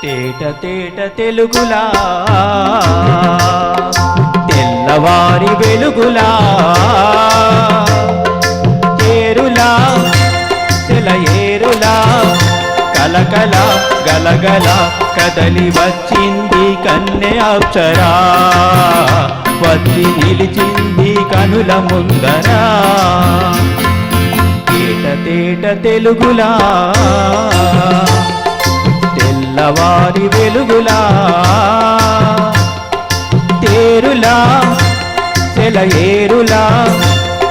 తేట తేట తెలుగులా తెల్లవారి వెలుగులా ఏరులా సెలయేరులా కలకల గలగల కదలి వచ్చింది కన్నె అప్సరా వచ్చి నిలిచింది కనుల ముందరా తేట తేట తెలుగులా తెల్లవారి వెలుగులా తేరులా సెలయేరులా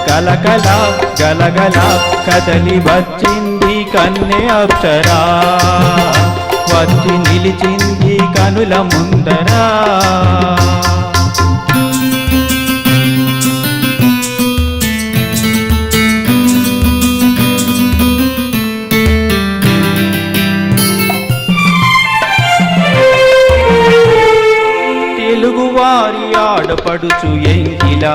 కలకల గలగల కదలి వచ్చింది కన్నె అప్సరా వచ్చి నిలిచింది కనుల ముందరా తెలుగువారి ఆడపడుచు ఎంకిలా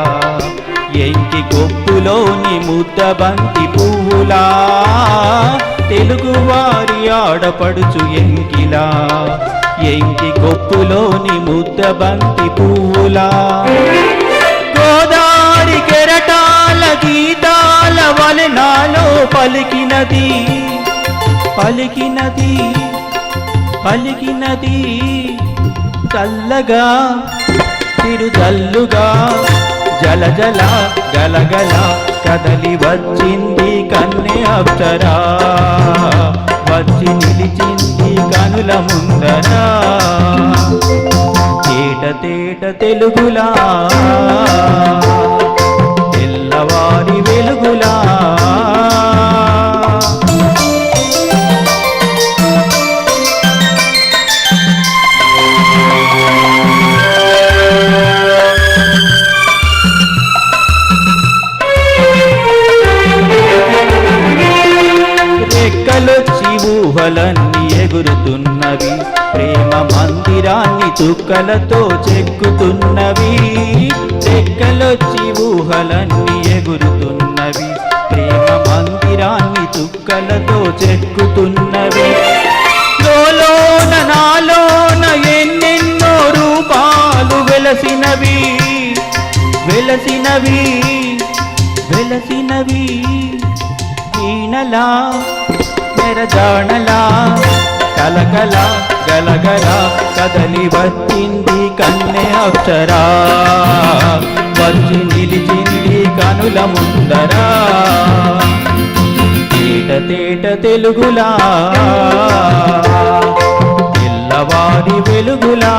ఎంకి కొప్పులోని ముద్దబంతి పువ్వులా తెలుగువారి ఆడపడుచు ఎంకిలా ఎంకి కొప్పులోని ముద్దబంతి పువ్వులా గోదారి కెరటాల గీతాల వలనాలో పలికినది పలికినది పలికినది చల్లగా తిరుజల్లుగా జల జల గలగల కదలి వచ్చింది కన్నె అప్సరా వచ్చి నిలిచింది కనుల ముందరా తేట తేట తెలుగులా తెల్లవారి వెలుగులా రెక్కలొచ్చి ఊహలన్నీ ఎగురుతున్నవి ప్రేమ మందిరాన్ని చుక్కలతో చెక్కుతున్నవి రెక్కలొచ్చి ఊహలన్నీ ఎగురుతున్నవి ప్రేమ మందిరాన్ని చుక్కలతో చెక్కుతున్నవి లోలోన నాలోన ఎన్నెన్నో రూపాలు వెలసినవి వెలసినవి వెలసినవి ఈనలా మెరజాణలా కలకల గలగల కదలి వచ్చింది కన్నె అప్సరా వచ్చి నిలిచింది కనుల ముందరా తేట తేట తెలుగులా తెల్లవారి వెలుగులా